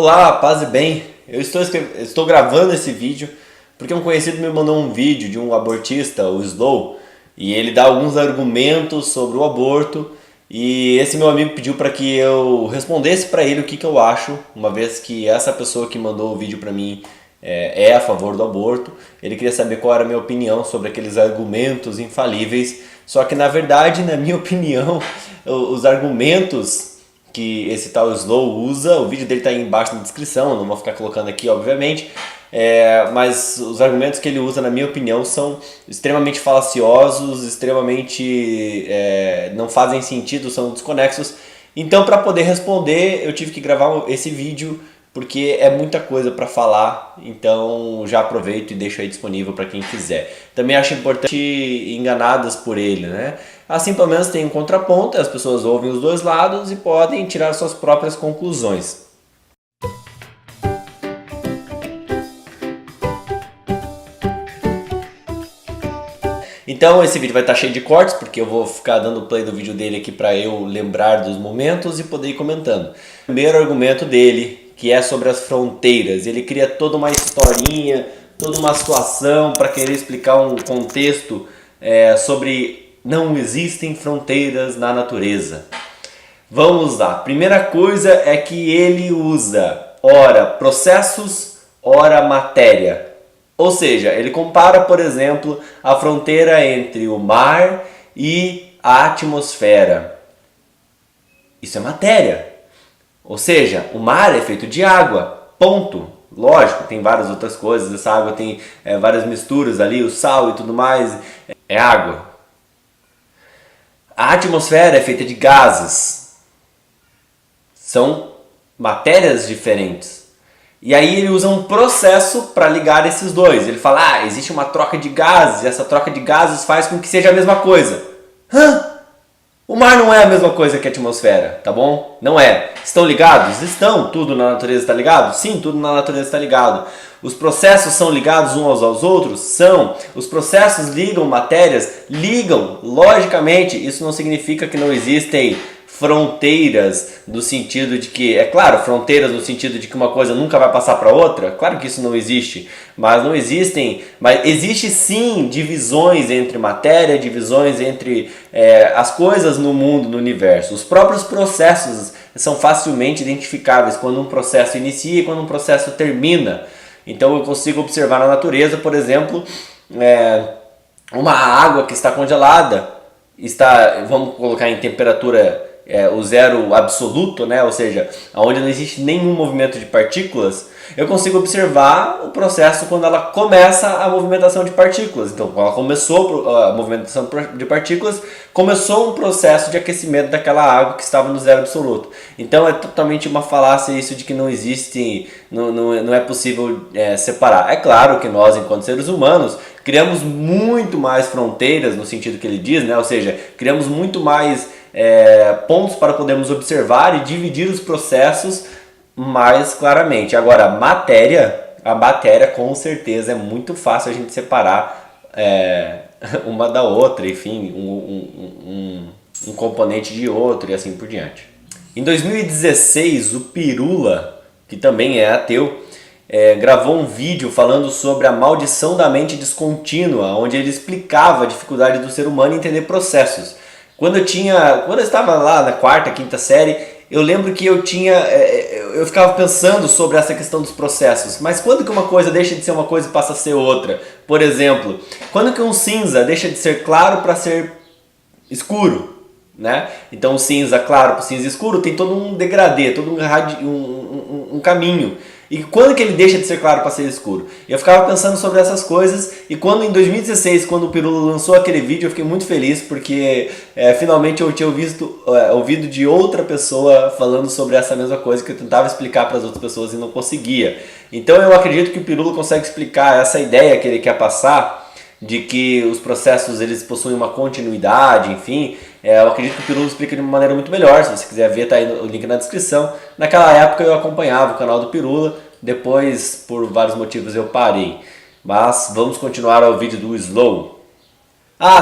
Olá, paz e bem. Eu estou gravando esse vídeo porque um conhecido me mandou um vídeo de um abortista, o Slow, e ele dá alguns argumentos sobre o aborto, e esse meu amigo pediu para que eu respondesse para ele o que eu acho, uma vez que essa pessoa que mandou o vídeo para mim é a favor do aborto. Ele queria saber qual era a minha opinião sobre aqueles argumentos infalíveis, só que na verdade, na minha opinião, os argumentos que esse tal Slow usa, o vídeo dele está aí embaixo na descrição, não vou ficar colocando aqui obviamente, mas os argumentos que ele usa, na minha opinião, são extremamente falaciosos, extremamente não fazem sentido, são desconexos. Então, para poder responder, eu tive que gravar esse vídeo porque é muita coisa para falar, então já aproveito e deixo aí disponível para quem quiser. Também acho importante enganadas por ele, né? Assim pelo menos tem um contraponto, as pessoas ouvem os dois lados e podem tirar suas próprias conclusões. Então esse vídeo vai estar cheio de cortes, porque eu vou ficar dando play do vídeo dele aqui para eu lembrar dos momentos e poder ir comentando. O primeiro argumento dele, que é sobre as fronteiras, ele cria toda uma historinha, toda uma situação para querer explicar um contexto sobre não existem fronteiras na natureza. Vamos lá, primeira coisa é que ele usa ora processos, ora matéria. Ou seja, ele compara, por exemplo, a fronteira entre o mar e a atmosfera. Isso é matéria. Ou seja, o mar é feito de água, ponto. Lógico, tem várias outras coisas, essa água tem várias misturas ali, o sal e tudo mais, é água. A atmosfera é feita de gases. São matérias diferentes. E aí ele usa um processo para ligar esses dois. Ele fala, existe uma troca de gases, e essa troca de gases faz com que seja a mesma coisa. O mar não é a mesma coisa que a atmosfera, tá bom? Não é. Estão ligados? Estão. Tudo na natureza está ligado? Sim, tudo na natureza está ligado. Os processos são ligados uns aos outros? São. Os processos ligam matérias? Ligam. Logicamente, isso não significa que não existem fronteiras no sentido de que, é claro, fronteiras no sentido de que uma coisa nunca vai passar para outra, claro que isso não existe, mas não existem, mas existe sim divisões entre matéria, divisões entre as coisas no mundo, no universo. Os próprios processos são facilmente identificáveis quando um processo inicia e quando um processo termina. Então eu consigo observar na natureza, por exemplo, uma água que está congelada, vamos colocar em temperatura o zero absoluto, né? Ou seja, onde não existe nenhum movimento de partículas, eu consigo observar o processo quando ela começa a movimentação de partículas. Então, quando ela começou a movimentação de partículas, começou um processo de aquecimento daquela água que estava no zero absoluto. Então, é totalmente uma falácia isso de que não existe, não é possível separar. É claro que nós, enquanto seres humanos, criamos muito mais fronteiras, no sentido que ele diz, né? Ou seja, criamos muito mais pontos para podermos observar e dividir os processos mais claramente. Agora, a matéria com certeza é muito fácil a gente separar uma da outra, enfim, um componente de outro e assim por diante. Em 2016, o Pirula, que também é ateu, gravou um vídeo falando sobre a maldição da mente descontínua, onde ele explicava a dificuldade do ser humano em entender processos. Quando eu estava lá na quarta, quinta série, eu lembro que eu ficava pensando sobre essa questão dos processos. Mas quando que uma coisa deixa de ser uma coisa e passa a ser outra? Por exemplo, quando que um cinza deixa de ser claro para ser escuro? Né? Então o cinza claro para o cinza escuro tem todo um degradê, todo um caminho. E quando que ele deixa de ser claro para ser escuro? Eu ficava pensando sobre essas coisas, e quando em 2016, quando o Pirula lançou aquele vídeo, eu fiquei muito feliz porque finalmente eu tinha ouvido de outra pessoa falando sobre essa mesma coisa que eu tentava explicar para as outras pessoas e não conseguia. Então eu acredito que o Pirula consegue explicar essa ideia que ele quer passar, de que os processos eles possuem uma continuidade, enfim. Eu acredito que o Pirula explica de uma maneira muito melhor. Se você quiser ver, tá aí o link na descrição. Naquela época eu acompanhava o canal do Pirula, depois por vários motivos eu parei. Mas vamos continuar ao vídeo do Slow.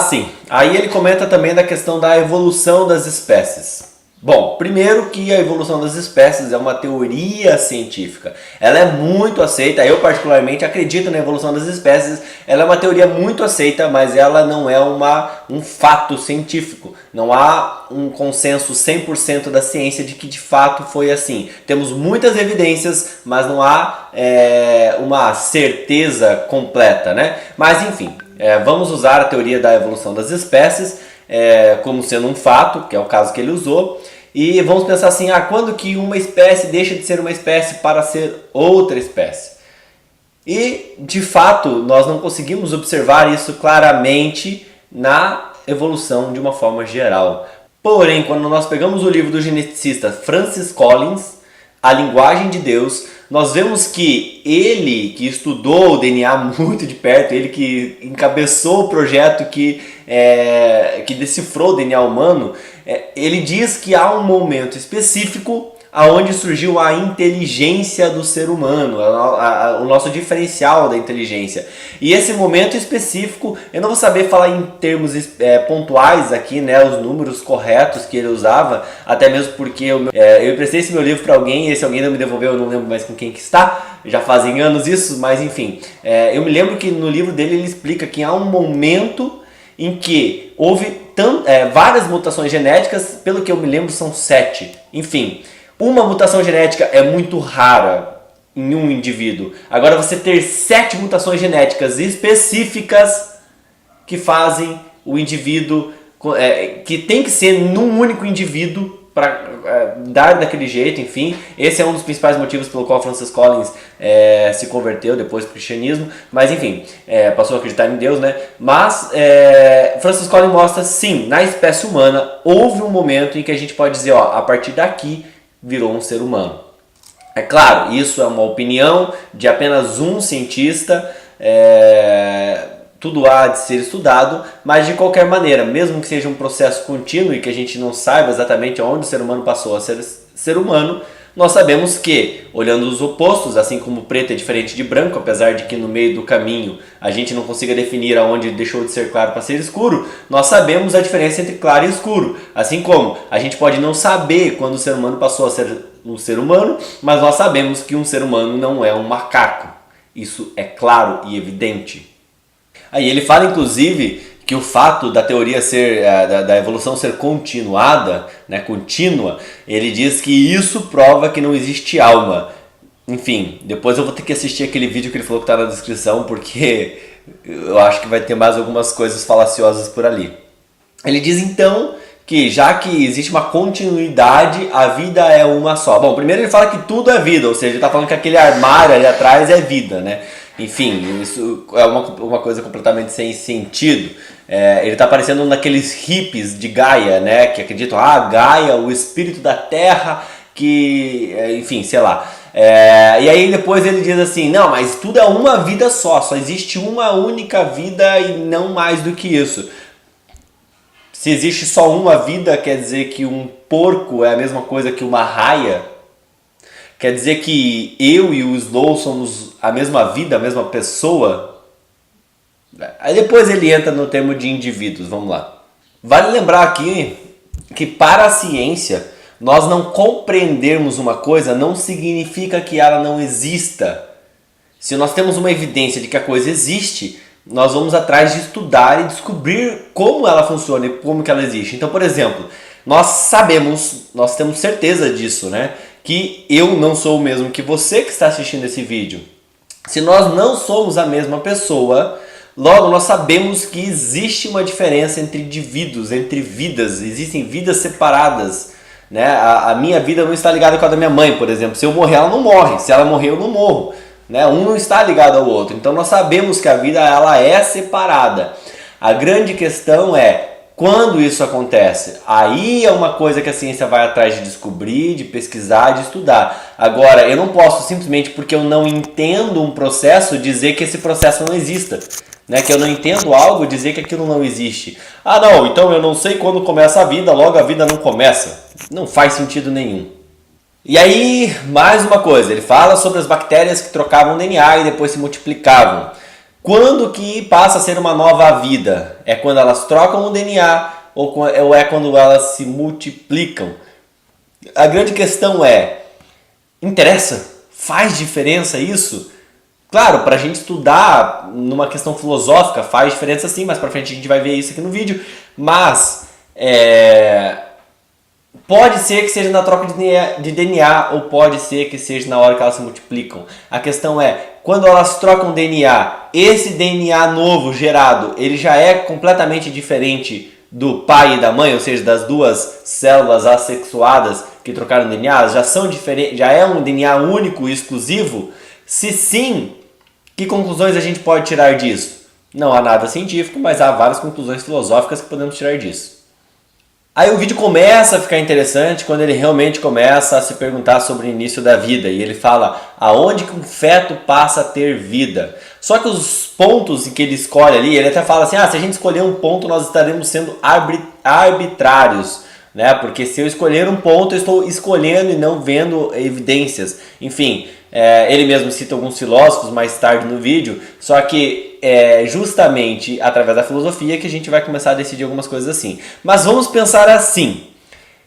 Sim, aí ele comenta também da questão da evolução das espécies. Bom, primeiro que a evolução das espécies é uma teoria científica. Ela é muito aceita, eu particularmente acredito na evolução das espécies. Ela é uma teoria muito aceita, mas ela não é um fato científico. Não há um consenso 100% da ciência de que de fato foi assim. Temos muitas evidências, mas não há uma certeza completa, né? Mas enfim, vamos usar a teoria da evolução das espécies como sendo um fato, que é o caso que ele usou. E vamos pensar assim, quando que uma espécie deixa de ser uma espécie para ser outra espécie? E, de fato, nós não conseguimos observar isso claramente na evolução de uma forma geral. Porém, quando nós pegamos o livro do geneticista Francis Collins, A Linguagem de Deus, nós vemos que ele, que estudou o DNA muito de perto, ele que encabeçou o projeto que decifrou o DNA humano, ele diz que há um momento específico aonde surgiu a inteligência do ser humano, o nosso diferencial da inteligência. E esse momento específico, eu não vou saber falar em termos pontuais aqui, né, os números corretos que ele usava, até mesmo porque eu emprestei esse meu livro para alguém, e esse alguém não me devolveu, eu não lembro mais com quem que está, já fazem anos isso, mas enfim. Eu me lembro que no livro dele ele explica que há um momento em que houve várias mutações genéticas, pelo que eu me lembro são 7, enfim. Uma mutação genética é muito rara em um indivíduo. Agora você ter 7 mutações genéticas específicas que fazem o indivíduo, que tem que ser num único indivíduo para dar daquele jeito, enfim. Esse é um dos principais motivos pelo qual Francis Collins se converteu depois para o cristianismo, mas enfim, passou a acreditar em Deus, né? Mas Francis Collins mostra, sim, na espécie humana houve um momento em que a gente pode dizer, a partir daqui virou um ser humano. É claro, isso é uma opinião de apenas um cientista, tudo há de ser estudado, mas de qualquer maneira, mesmo que seja um processo contínuo e que a gente não saiba exatamente onde o ser humano passou a ser humano, nós sabemos que, olhando os opostos, assim como preto é diferente de branco, apesar de que no meio do caminho a gente não consiga definir aonde deixou de ser claro para ser escuro, nós sabemos a diferença entre claro e escuro. Assim como a gente pode não saber quando o ser humano passou a ser um ser humano, mas nós sabemos que um ser humano não é um macaco. Isso é claro e evidente. Aí ele fala, inclusive, que o fato da teoria da evolução ser continuada, né, contínua, ele diz que isso prova que não existe alma. Enfim, depois eu vou ter que assistir aquele vídeo que ele falou que está na descrição, porque eu acho que vai ter mais algumas coisas falaciosas por ali. Ele diz então que já que existe uma continuidade, a vida é uma só. Bom, primeiro ele fala que tudo é vida, ou seja, ele está falando que aquele armário ali atrás é vida, né? Enfim, isso é uma coisa completamente sem sentido. Ele está parecendo um daqueles hippies de Gaia, né? Que acreditam, Gaia, o espírito da terra, que, enfim, sei lá. E aí depois ele diz assim, não, mas tudo é uma vida só existe uma única vida e não mais do que isso. Se existe só uma vida, quer dizer que um porco é a mesma coisa que uma raia? Quer dizer que eu e o Slow somos a mesma vida, a mesma pessoa? Aí depois ele entra no termo de indivíduos, vamos lá. Vale lembrar aqui que para a ciência, nós não compreendermos uma coisa não significa que ela não exista. Se nós temos uma evidência de que a coisa existe, nós vamos atrás de estudar e descobrir como ela funciona e como que ela existe. Então, por exemplo, nós temos certeza disso, né? Que eu não sou o mesmo que você que está assistindo esse vídeo. Se nós não somos a mesma pessoa, logo nós sabemos que existe uma diferença entre indivíduos, entre vidas, existem vidas separadas, né? A minha vida não está ligada com a da minha mãe, por exemplo. Se eu morrer, ela não morre. Se ela morrer, eu não morro, né? Um não está ligado ao outro. Então nós sabemos que a vida ela é separada. A grande questão é quando isso acontece. Aí é uma coisa que a ciência vai atrás de descobrir, de pesquisar, de estudar. Agora, eu não posso simplesmente porque eu não entendo um processo dizer que esse processo não exista. Né? Que eu não entendo algo dizer que aquilo não existe. Não, então eu não sei quando começa a vida, logo a vida não começa. Não faz sentido nenhum. E aí, mais uma coisa, ele fala sobre as bactérias que trocavam DNA e depois se multiplicavam. Quando que passa a ser uma nova vida? É quando elas trocam o DNA ou é quando elas se multiplicam? A grande questão é, interessa? Faz diferença isso? Claro, para a gente estudar numa questão filosófica faz diferença sim, mas para frente a gente vai ver isso aqui no vídeo. Mas pode ser que seja na troca de DNA ou pode ser que seja na hora que elas se multiplicam. A questão é, quando elas trocam DNA, esse DNA novo gerado, ele já é completamente diferente do pai e da mãe, ou seja, das duas células assexuadas que trocaram DNA, já são diferentes, já é um DNA único e exclusivo? Se sim, que conclusões a gente pode tirar disso? Não há nada científico, mas há várias conclusões filosóficas que podemos tirar disso. Aí o vídeo começa a ficar interessante quando ele realmente começa a se perguntar sobre o início da vida. E ele fala aonde que um feto passa a ter vida. Só que os pontos que ele escolhe ali, ele até fala assim, se a gente escolher um ponto nós estaremos sendo arbitrários. Né? Porque se eu escolher um ponto, eu estou escolhendo e não vendo evidências. Enfim, ele mesmo cita alguns filósofos mais tarde no vídeo, só que é justamente através da filosofia que a gente vai começar a decidir algumas coisas assim. Mas vamos pensar assim,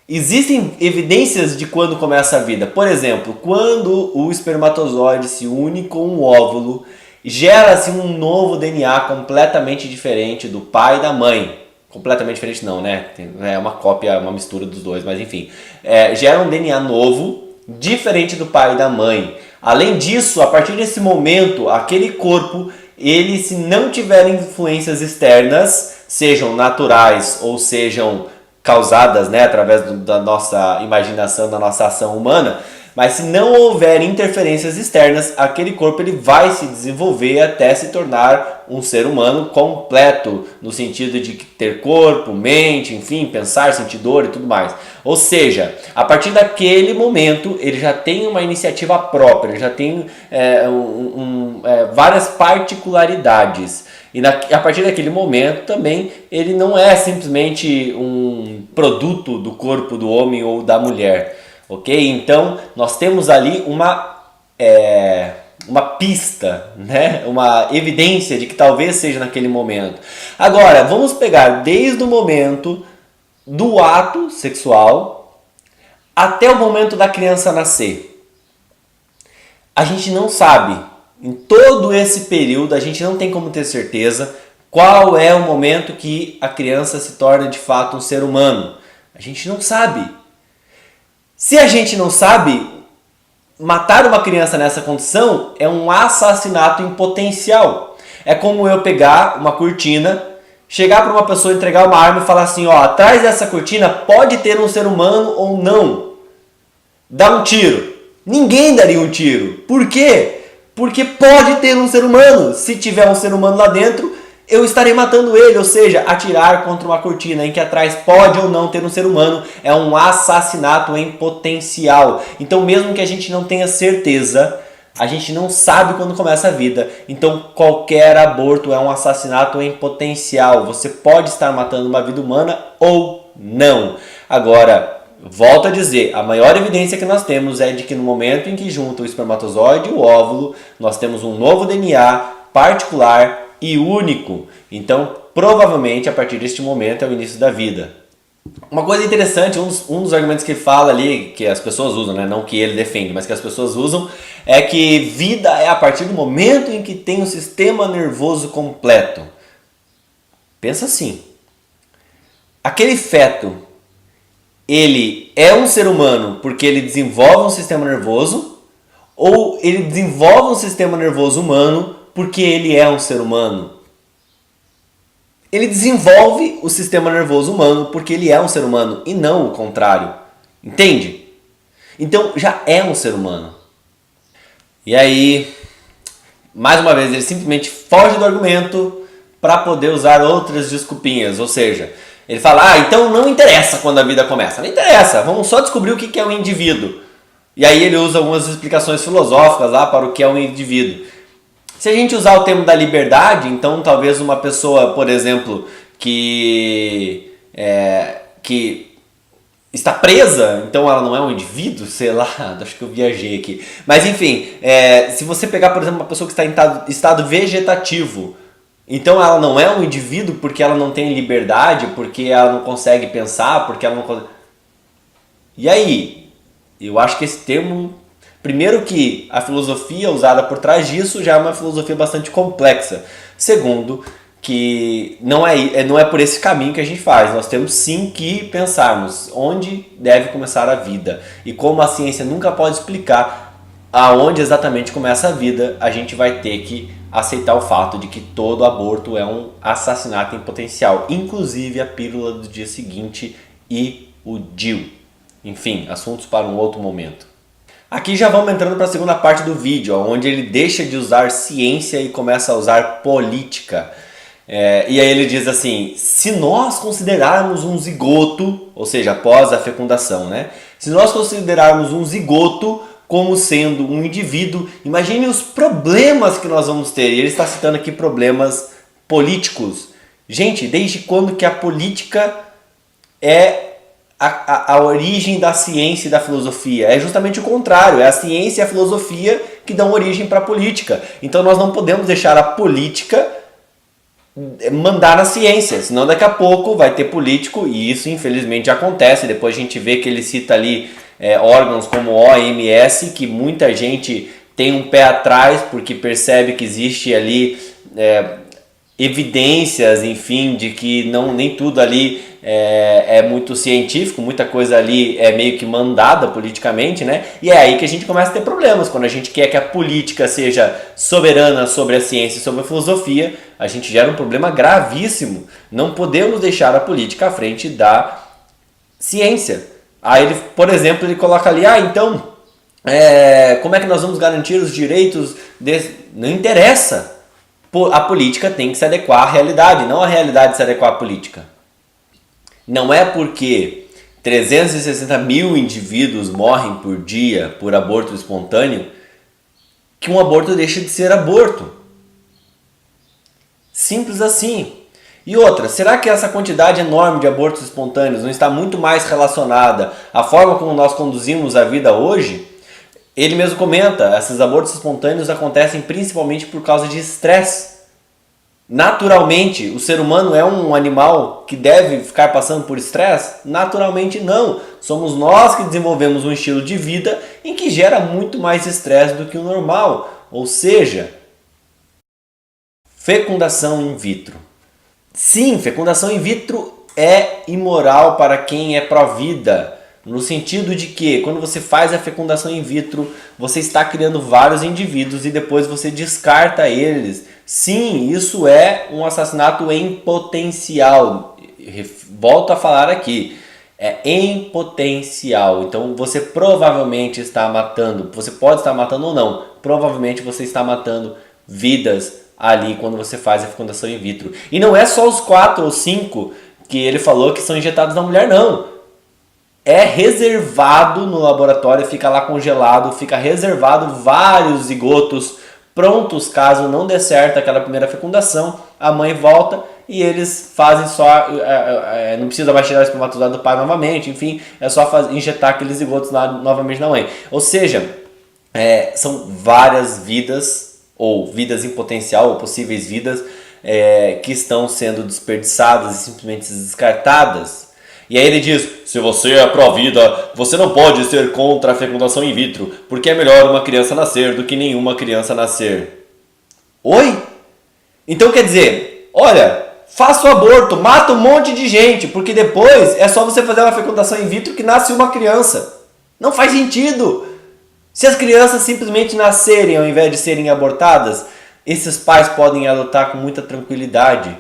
existem evidências de quando começa a vida. Por exemplo, quando o espermatozoide se une com o óvulo, gera-se um novo DNA completamente diferente do pai e da mãe. Completamente diferente não, né? É uma cópia, uma mistura dos dois, mas enfim. Gera um DNA novo, diferente do pai e da mãe. Além disso, a partir desse momento, aquele corpo, ele, se não tiver influências externas, sejam naturais ou sejam causadas, né, através da nossa imaginação, da nossa ação humana, mas se não houver interferências externas, aquele corpo ele vai se desenvolver até se tornar um ser humano completo, no sentido de ter corpo, mente, enfim, pensar, sentir dor e tudo mais. Ou seja, a partir daquele momento ele já tem uma iniciativa própria, ele já tem várias particularidades. E a partir daquele momento também ele não é simplesmente um produto do corpo do homem ou da mulher. Ok? Então nós temos ali uma pista, né? Uma evidência de que talvez seja naquele momento. Agora, vamos pegar desde o momento do ato sexual até o momento da criança nascer. A gente não sabe, em todo esse período, a gente não tem como ter certeza qual é o momento que a criança se torna de fato um ser humano. A gente não sabe. Se a gente não sabe, matar uma criança nessa condição é um assassinato em potencial. É como eu pegar uma cortina, chegar para uma pessoa, entregar uma arma e falar assim, atrás dessa cortina pode ter um ser humano ou não. Dá um tiro. Ninguém daria um tiro. Por quê? Porque pode ter um ser humano. Se tiver um ser humano lá dentro, eu estarei matando ele, ou seja, atirar contra uma cortina em que atrás pode ou não ter um ser humano é um assassinato em potencial. Então, mesmo que a gente não tenha certeza, a gente não sabe quando começa a vida. Então, qualquer aborto é um assassinato em potencial. Você pode estar matando uma vida humana ou não. Agora, volto a dizer, a maior evidência que nós temos é de que no momento em que junta o espermatozoide e o óvulo, nós temos um novo DNA particular e único. Então, provavelmente, a partir deste momento é o início da vida. Uma coisa interessante, um dos argumentos que ele fala ali, que as pessoas usam, né? Não que ele defende, mas que as pessoas usam, é que vida é a partir do momento em que tem um sistema nervoso completo. Pensa assim, aquele feto, ele é um ser humano porque ele desenvolve um sistema nervoso, ou ele desenvolve um sistema nervoso humano porque ele é um ser humano? Ele desenvolve o sistema nervoso humano porque ele é um ser humano e não o contrário. Entende? Então já é um ser humano. E aí, mais uma vez, ele simplesmente foge do argumento para poder usar outras desculpinhas. Ou seja, ele fala, então não interessa quando a vida começa. Não interessa, vamos só descobrir o que é um indivíduo. E aí ele usa algumas explicações filosóficas lá para o que é um indivíduo. Se a gente usar o termo da liberdade, então talvez uma pessoa, por exemplo, que está presa, então ela não é um indivíduo, sei lá, acho que eu viajei aqui. Mas enfim, se você pegar, por exemplo, uma pessoa que está em estado vegetativo, então ela não é um indivíduo porque ela não tem liberdade, porque ela não consegue pensar, porque ela não consegue... E aí? Eu acho que esse termo, primeiro que a filosofia usada por trás disso já é uma filosofia bastante complexa. Segundo, que não é por esse caminho que a gente faz. Nós temos sim que pensarmos onde deve começar a vida. E como a ciência nunca pode explicar aonde exatamente começa a vida, a gente vai ter que aceitar o fato de que todo aborto é um assassinato em potencial. Inclusive a pílula do dia seguinte e o DIU. Enfim, assuntos para um outro momento. Aqui já vamos entrando para a segunda parte do vídeo, onde ele deixa de usar ciência e começa a usar política. E aí ele diz assim, se nós considerarmos um zigoto, ou seja, após a fecundação, né? Se nós considerarmos um zigoto como sendo um indivíduo, imagine os problemas que nós vamos ter. E ele está citando aqui problemas políticos. Gente, desde quando que a política é a origem da ciência e da filosofia? É justamente o contrário, é a ciência e a filosofia que dão origem para a política. Então nós não podemos deixar a política mandar na ciência, senão daqui a pouco vai ter político, e isso infelizmente acontece. Depois a gente vê que ele cita ali órgãos como o OMS, que muita gente tem um pé atrás porque percebe que existe ali evidências, enfim, de que nem tudo ali é muito científico, muita coisa ali é meio que mandada politicamente, né? E é aí que a gente começa a ter problemas. Quando a gente quer que a política seja soberana sobre a ciência e sobre a filosofia, a gente gera um problema gravíssimo. Não podemos deixar a política à frente da ciência. Aí ele, por exemplo, ele coloca ali, então, como é que nós vamos garantir os direitos Não interessa. A política tem que se adequar à realidade, não a realidade se adequar à política. Não é porque 360 mil indivíduos morrem por dia por aborto espontâneo que um aborto deixa de ser aborto. Simples assim. E outra, será que essa quantidade enorme de abortos espontâneos não está muito mais relacionada à forma como nós conduzimos a vida hoje? Ele mesmo comenta, esses abortos espontâneos acontecem principalmente por causa de estresse. Naturalmente, o ser humano é um animal que deve ficar passando por estresse? Naturalmente não. Somos nós que desenvolvemos um estilo de vida em que gera muito mais estresse do que o normal. Ou seja, fecundação in vitro. Sim, fecundação in vitro é imoral para quem é pró-vida. No sentido de que, quando você faz a fecundação in vitro, você está criando vários indivíduos e depois você descarta eles. Sim, isso é um assassinato em potencial. Volto a falar aqui. É em potencial. Então você provavelmente está matando. Você pode estar matando ou não. Provavelmente você está matando vidas ali quando você faz a fecundação in vitro. E não é só os 4 ou 5 que ele falou que são injetados na mulher, não. É reservado no laboratório, fica lá congelado, fica reservado vários zigotos prontos caso não dê certo aquela primeira fecundação. A mãe volta e eles fazem só, não precisa mais tirar o espermatozoide do pai novamente, enfim, é só injetar aqueles zigotos lá novamente na mãe. Ou seja, são várias vidas, ou vidas em potencial, ou possíveis vidas, que estão sendo desperdiçadas e simplesmente descartadas. E aí ele diz, se você é pró-vida, você não pode ser contra a fecundação in vitro, porque é melhor uma criança nascer do que nenhuma criança nascer. Oi? Então quer dizer, olha, faça o aborto, mata um monte de gente, porque depois é só você fazer uma fecundação in vitro que nasce uma criança. Não faz sentido. Se as crianças simplesmente nascerem ao invés de serem abortadas, esses pais podem adotar com muita tranquilidade.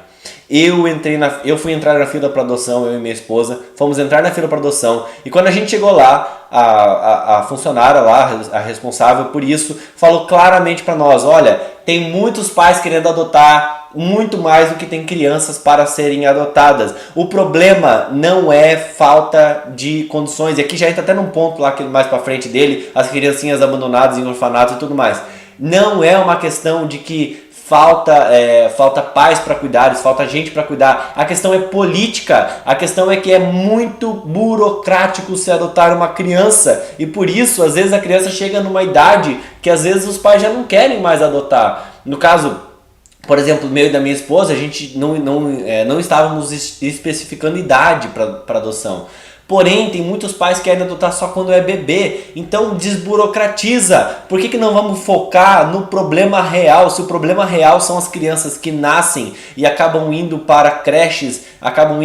Eu fui entrar na fila para adoção, eu e minha esposa, fomos entrar na fila para adoção, e quando a gente chegou lá, a funcionária lá, a responsável por isso, falou claramente para nós, olha, tem muitos pais querendo adotar, muito mais do que tem crianças para serem adotadas. O problema não é falta de condições, e aqui já entra até num ponto lá mais para frente dele, as criancinhas abandonadas em orfanatos e tudo mais. Não é uma questão de que falta pais para cuidar, falta gente para cuidar. A questão é política. A questão é que é muito burocrático se adotar uma criança. E por isso, às vezes, a criança chega numa idade que às vezes os pais já não querem mais adotar. No caso, por exemplo, meu e da minha esposa, a gente não estávamos especificando idade para adoção. Porém, tem muitos pais que querem adotar só quando é bebê. Então desburocratiza. Por que não vamos focar no problema real? Se o problema real são as crianças que nascem e acabam indo para creches, acabam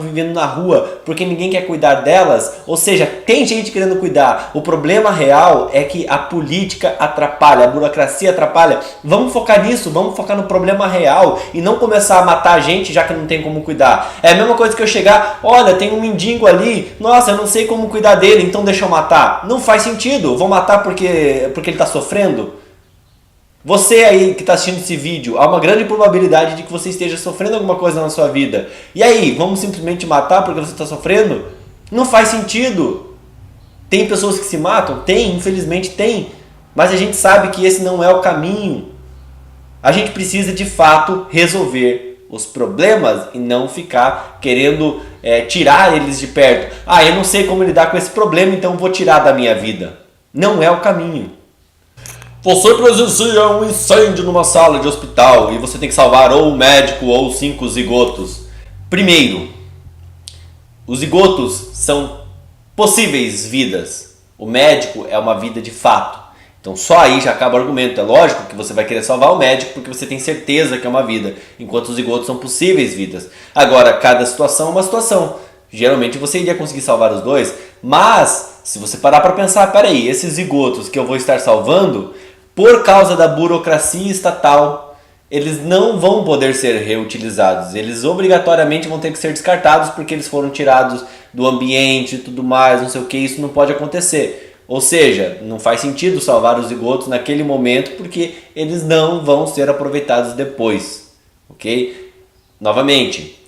vivendo na rua porque ninguém quer cuidar delas. Ou seja, tem gente querendo cuidar. O problema real é que a política atrapalha, a burocracia atrapalha. Vamos focar nisso, vamos focar no problema real e não começar a matar a gente já que não tem como cuidar. É a mesma coisa que eu chegar, olha, tem um mendigo ali, nossa, eu não sei como cuidar dele, então deixa eu matar. Não faz sentido, vou matar porque ele está sofrendo. Você aí que está assistindo esse vídeo, há uma grande probabilidade de que você esteja sofrendo alguma coisa na sua vida. E aí, vamos simplesmente matar porque você está sofrendo? Não faz sentido. Tem pessoas que se matam? Tem, infelizmente tem. Mas a gente sabe que esse não é o caminho. A gente precisa de fato resolver os problemas e não ficar querendo tirar eles de perto. Ah, eu não sei como lidar com esse problema, então vou tirar da minha vida. Não é o caminho. Você presencia um incêndio numa sala de hospital e você tem que salvar ou um médico ou 5 zigotos. Primeiro, os zigotos são possíveis vidas. O médico é uma vida de fato. Então só aí já acaba o argumento. É lógico que você vai querer salvar o médico porque você tem certeza que é uma vida, enquanto os zigotos são possíveis vidas. Agora, cada situação é uma situação. Geralmente você iria conseguir salvar os dois, mas se você parar para pensar, peraí, esses zigotos que eu vou estar salvando, por causa da burocracia estatal, eles não vão poder ser reutilizados. Eles obrigatoriamente vão ter que ser descartados porque eles foram tirados do ambiente e tudo mais, não sei o que, isso não pode acontecer. Ou seja, não faz sentido salvar os zigotos naquele momento porque eles não vão ser aproveitados depois, ok? Novamente,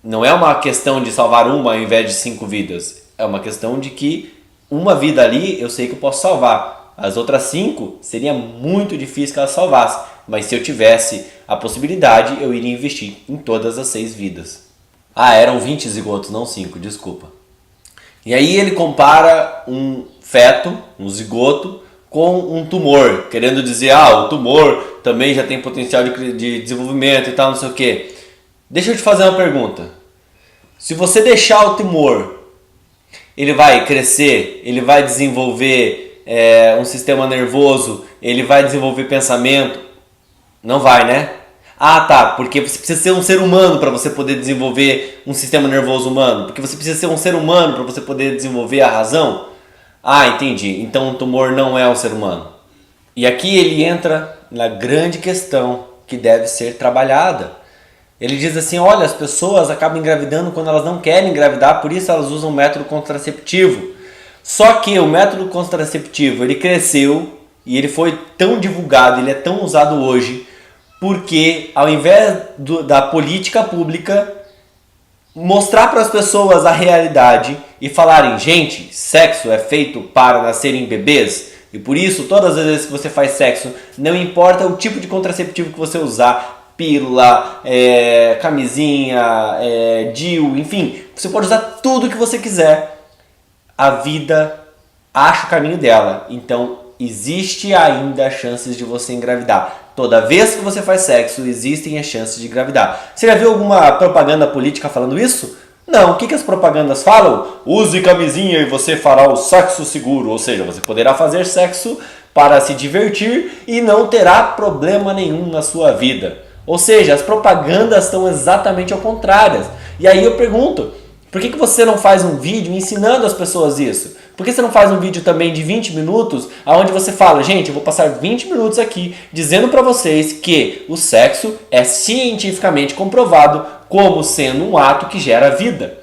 não é uma questão de salvar uma ao invés de 5 vidas. É uma questão de que uma vida ali eu sei que eu posso salvar. As outras 5 seria muito difícil que elas salvassem. Mas se eu tivesse a possibilidade, eu iria investir em todas as 6 vidas. Ah, eram 20 zigotos, não 5, desculpa. E aí ele compara um feto, um zigoto, com um tumor, querendo dizer, o tumor também já tem potencial de desenvolvimento e tal, não sei o que. Deixa eu te fazer uma pergunta. Se você deixar o tumor, ele vai crescer, ele vai desenvolver um sistema nervoso, ele vai desenvolver pensamento? Não vai, né? Ah, tá, porque você precisa ser um ser humano para você poder desenvolver um sistema nervoso humano, porque você precisa ser um ser humano para você poder desenvolver a razão. Ah, entendi. Então o tumor não é um ser humano. E aqui ele entra na grande questão que deve ser trabalhada. Ele diz assim, olha, as pessoas acabam engravidando quando elas não querem engravidar, por isso elas usam o método contraceptivo. Só que o método contraceptivo, ele cresceu e ele foi tão divulgado, ele é tão usado hoje, porque ao invés da política pública mostrar para as pessoas a realidade e falarem, gente, sexo é feito para nascerem bebês e por isso todas as vezes que você faz sexo, não importa o tipo de contraceptivo que você usar, pílula, camisinha, DIU, enfim, você pode usar tudo que você quiser, a vida acha o caminho dela, então existe ainda chances de você engravidar. Toda vez que você faz sexo, existem as chances de engravidar. Você já viu alguma propaganda política falando isso? Não. O que as propagandas falam? Use camisinha e você fará o sexo seguro. Ou seja, você poderá fazer sexo para se divertir e não terá problema nenhum na sua vida. Ou seja, as propagandas estão exatamente ao contrário. E aí eu pergunto, por que você não faz um vídeo ensinando as pessoas isso? Por que você não faz um vídeo também de 20 minutos, onde você fala, gente, eu vou passar 20 minutos aqui dizendo para vocês que o sexo é cientificamente comprovado como sendo um ato que gera vida.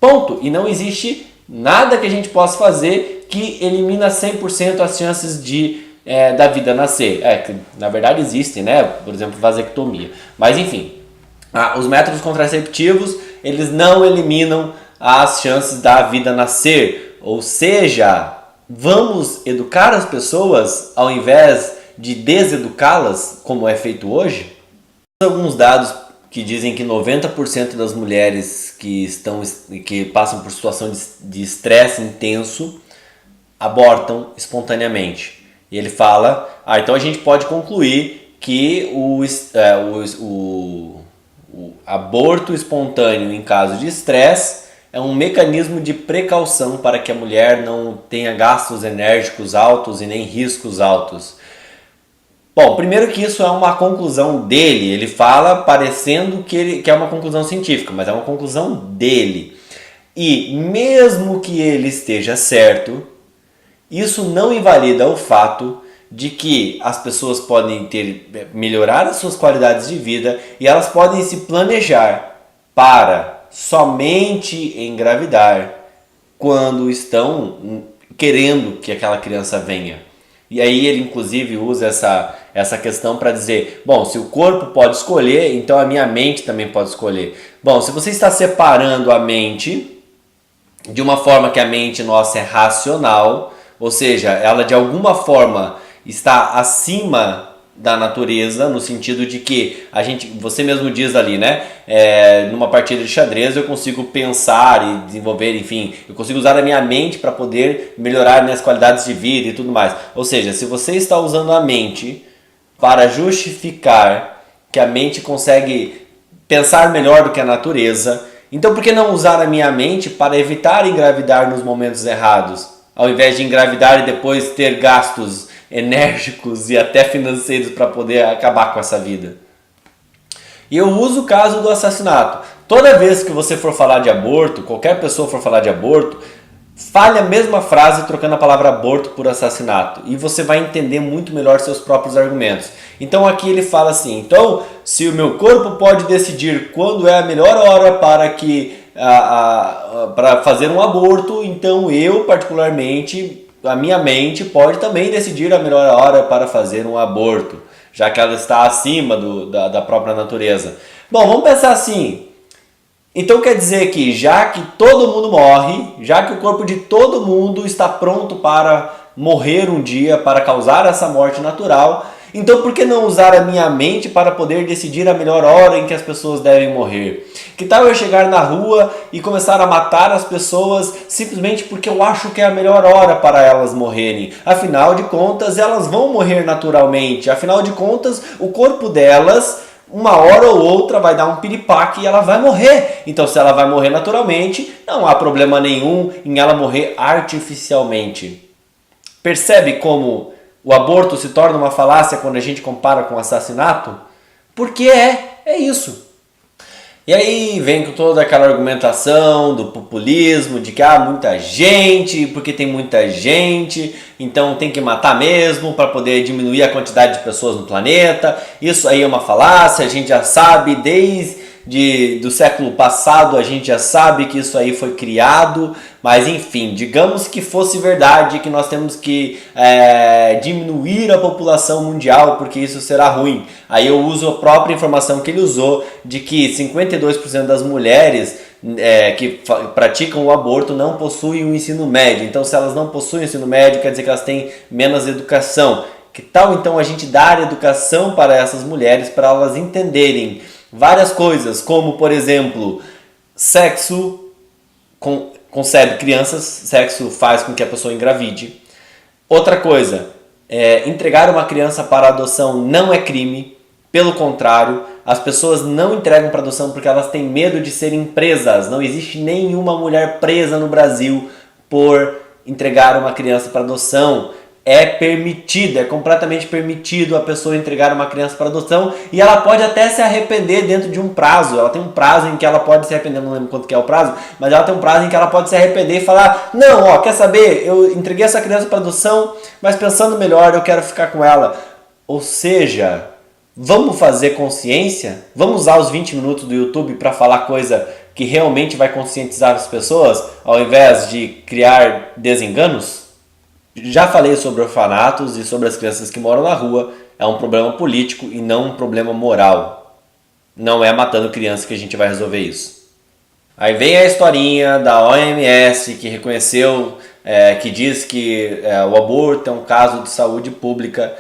Ponto. E não existe nada que a gente possa fazer que elimina 100% as chances da vida nascer. Na verdade existem, né? Por exemplo, vasectomia. Mas enfim, os métodos contraceptivos, eles não eliminam as chances da vida nascer. Ou seja, vamos educar as pessoas ao invés de deseducá-las, como é feito hoje? Alguns dados que dizem que 90% das mulheres que passam por situação de estresse intenso abortam espontaneamente. E ele fala, então a gente pode concluir que o aborto espontâneo em caso de estresse é um mecanismo de precaução para que a mulher não tenha gastos enérgicos altos e nem riscos altos. Bom, primeiro que isso é uma conclusão dele, ele fala parecendo que é uma conclusão científica, mas é uma conclusão dele. E mesmo que ele esteja certo, isso não invalida o fato de que as pessoas podem melhorar as suas qualidades de vida e elas podem se planejar para somente engravidar quando estão querendo que aquela criança venha. E aí ele inclusive usa essa questão para dizer, bom, se o corpo pode escolher, então a minha mente também pode escolher. Bom, se você está separando a mente de uma forma que a mente nossa é racional, ou seja, ela de alguma forma está acima da natureza, no sentido de que você mesmo diz ali, né? Numa partida de xadrez eu consigo pensar e desenvolver, enfim, eu consigo usar a minha mente para poder melhorar minhas qualidades de vida e tudo mais. Ou seja, se você está usando a mente para justificar que a mente consegue pensar melhor do que a natureza, então por que não usar a minha mente para evitar engravidar nos momentos errados? Ao invés de engravidar e depois ter gastos enérgicos e até financeiros para poder acabar com essa vida. E eu uso o caso do assassinato. Toda vez que você for falar de aborto, qualquer pessoa for falar de aborto, fale a mesma frase trocando a palavra aborto por assassinato. E você vai entender muito melhor seus próprios argumentos. Então aqui ele fala assim, então se o meu corpo pode decidir quando é a melhor hora para fazer um aborto, então eu particularmente, a minha mente pode também decidir a melhor hora para fazer um aborto, já que ela está acima da própria natureza. Bom, vamos pensar assim. Então quer dizer que já que todo mundo morre, já que o corpo de todo mundo está pronto para morrer um dia, para causar essa morte natural, então por que não usar a minha mente para poder decidir a melhor hora em que as pessoas devem morrer? Que tal eu chegar na rua e começar a matar as pessoas simplesmente porque eu acho que é a melhor hora para elas morrerem? Afinal de contas, elas vão morrer naturalmente. Afinal de contas, o corpo delas, uma hora ou outra, vai dar um piripaque e ela vai morrer. Então, se ela vai morrer naturalmente, não há problema nenhum em ela morrer artificialmente. Percebe como o aborto se torna uma falácia quando a gente compara com o assassinato? Porque é isso. E aí vem com toda aquela argumentação do populismo, de que há muita gente, porque tem muita gente, então tem que matar mesmo para poder diminuir a quantidade de pessoas no planeta. Isso aí é uma falácia, a gente já sabe do século passado, a gente já sabe que isso aí foi criado, mas enfim, digamos que fosse verdade, que nós temos que diminuir a população mundial porque isso será ruim. Aí eu uso a própria informação que ele usou de que 52% das mulheres que praticam o aborto não possuem um ensino médio. Então, se elas não possuem um ensino médio, quer dizer que elas têm menos educação. Que tal então a gente dar educação para essas mulheres, para elas entenderem várias coisas, como por exemplo, sexo concebe crianças, sexo faz com que a pessoa engravide. Outra coisa, entregar uma criança para adoção não é crime, pelo contrário, as pessoas não entregam para adoção porque elas têm medo de serem presas. Não existe nenhuma mulher presa no Brasil por entregar uma criança para adoção. É permitido, é completamente permitido a pessoa entregar uma criança para adoção e ela pode até se arrepender dentro de um prazo. Ela tem um prazo em que ela pode se arrepender, não lembro quanto que é o prazo, mas ela tem um prazo em que ela pode se arrepender e falar: não, quer saber? Eu entreguei essa criança para adoção, mas pensando melhor, eu quero ficar com ela. Ou seja, vamos fazer consciência? Vamos usar os 20 minutos do YouTube para falar coisa que realmente vai conscientizar as pessoas, ao invés de criar desenganos? Já falei sobre orfanatos e sobre as crianças que moram na rua. É um problema político e não um problema moral. Não é matando crianças que a gente vai resolver isso. Aí vem a historinha da OMS que reconheceu, que diz que o aborto é um caso de saúde pública,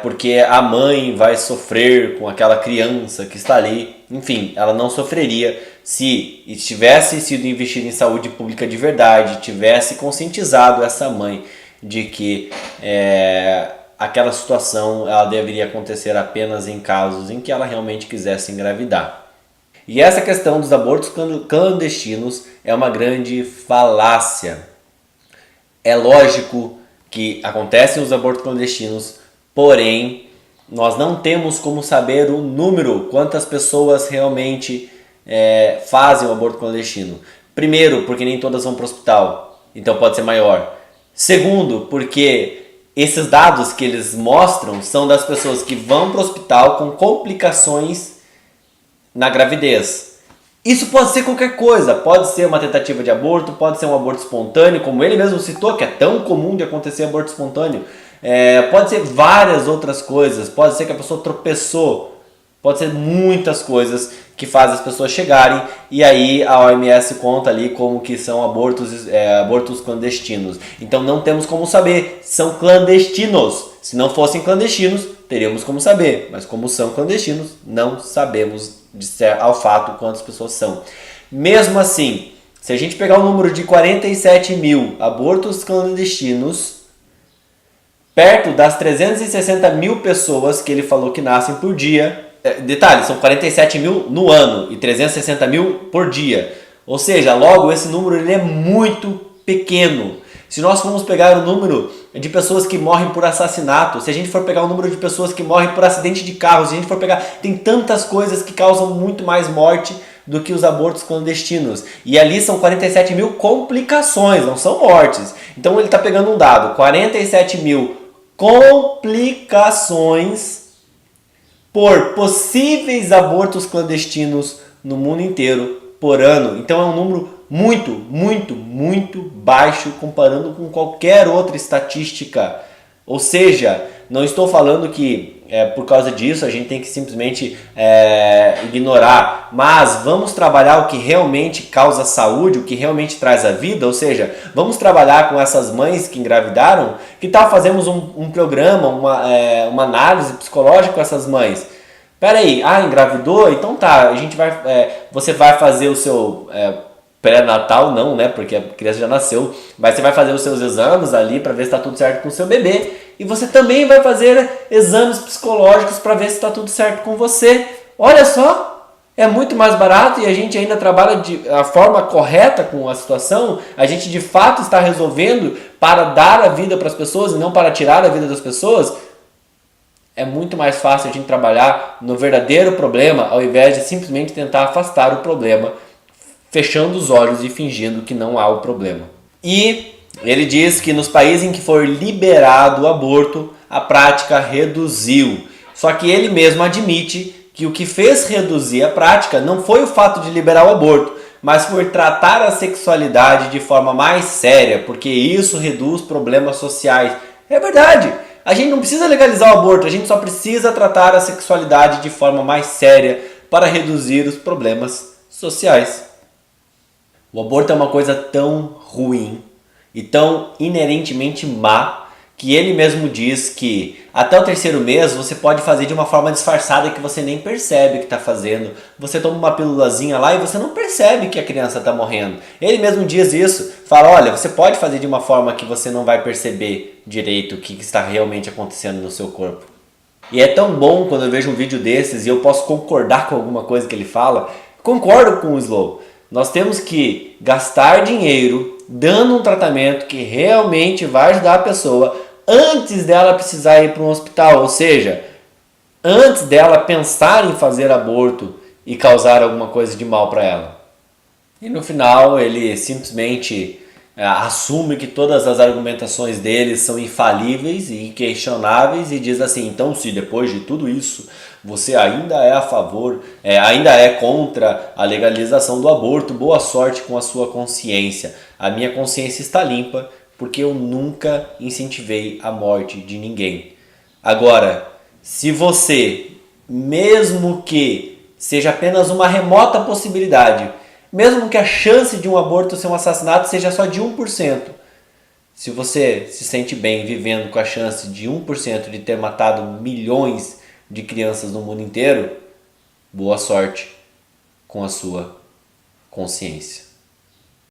porque a mãe vai sofrer com aquela criança que está ali. Enfim, ela não sofreria se tivesse sido investido em saúde pública de verdade, tivesse conscientizado essa mãe de que aquela situação ela deveria acontecer apenas em casos em que ela realmente quisesse engravidar. E essa questão dos abortos clandestinos é uma grande falácia. É lógico que acontecem os abortos clandestinos, porém nós não temos como saber o número, quantas pessoas realmente fazem o aborto clandestino. Primeiro, porque nem todas vão para o hospital, então pode ser maior. Segundo, porque esses dados que eles mostram são das pessoas que vão para o hospital com complicações na gravidez. Isso pode ser qualquer coisa, pode ser uma tentativa de aborto, pode ser um aborto espontâneo, como ele mesmo citou, que é tão comum de acontecer aborto espontâneo. Pode ser várias outras coisas, pode ser que a pessoa tropeçou, pode ser muitas coisas que fazem as pessoas chegarem, e aí a OMS conta ali como que são abortos clandestinos. Então não temos como saber, são clandestinos. Se não fossem clandestinos, teríamos como saber, mas como são clandestinos, não sabemos ao fato quantas pessoas são. Mesmo assim, se a gente pegar o número de 47 mil abortos clandestinos, perto das 360 mil pessoas que ele falou que nascem por dia, detalhe, são 47 mil no ano e 360 mil por dia. Ou seja, logo esse número ele é muito pequeno. Se nós formos pegar o número de pessoas que morrem por assassinato, se a gente for pegar o número de pessoas que morrem por acidente de carro, se a gente for pegar, tem tantas coisas que causam muito mais morte do que os abortos clandestinos. E ali são 47 mil complicações, não são mortes. Então ele está pegando um dado, 47 mil complicações por possíveis abortos clandestinos no mundo inteiro por ano. Então é um número muito, muito, muito baixo comparando com qualquer outra estatística. Ou seja, não estou falando que por causa disso a gente tem que simplesmente ignorar, mas vamos trabalhar o que realmente causa saúde, o que realmente traz a vida. Ou seja, vamos trabalhar com essas mães que engravidaram. Que tal fazermos um programa, uma análise psicológica com essas mães? Peraí, engravidou? Então tá, você vai fazer o seu pré-natal, não, né? Porque a criança já nasceu, mas você vai fazer os seus exames ali para ver se está tudo certo com o seu bebê, e você também vai fazer exames psicológicos para ver se está tudo certo com você. Olha só, é muito mais barato e a gente ainda trabalha a forma correta com a situação. A gente de fato está resolvendo para dar a vida para as pessoas e não para tirar a vida das pessoas. É muito mais fácil a gente trabalhar no verdadeiro problema ao invés de simplesmente tentar afastar o problema, fechando os olhos e fingindo que não há o problema. E ele diz que nos países em que for liberado o aborto, a prática reduziu. Só que ele mesmo admite que o que fez reduzir a prática não foi o fato de liberar o aborto, mas foi tratar a sexualidade de forma mais séria, porque isso reduz problemas sociais. É verdade! A gente não precisa legalizar o aborto, a gente só precisa tratar a sexualidade de forma mais séria para reduzir os problemas sociais. O aborto é uma coisa tão ruim e tão inerentemente má que ele mesmo diz que até o 3º mês você pode fazer de uma forma disfarçada que você nem percebe que está fazendo. Você toma uma pílulazinha lá e você não percebe que a criança está morrendo. Ele mesmo diz isso, fala, olha, você pode fazer de uma forma que você não vai perceber direito o que está realmente acontecendo no seu corpo. E é tão bom quando eu vejo um vídeo desses e eu posso concordar com alguma coisa que ele fala. Concordo com o Slow. Nós temos que gastar dinheiro dando um tratamento que realmente vai ajudar a pessoa antes dela precisar ir para um hospital. Ou seja, antes dela pensar em fazer aborto e causar alguma coisa de mal para ela. E no final ele simplesmente assume que todas as argumentações dele são infalíveis e inquestionáveis e diz assim, então se depois de tudo isso você ainda é a favor, ainda é contra a legalização do aborto, boa sorte com a sua consciência. A minha consciência está limpa porque eu nunca incentivei a morte de ninguém. Agora, se você, mesmo que seja apenas uma remota possibilidade, mesmo que a chance de um aborto ser um assassinato seja só de 1%, se você se sente bem vivendo com a chance de 1% de ter matado milhões de crianças no mundo inteiro, boa sorte com a sua consciência.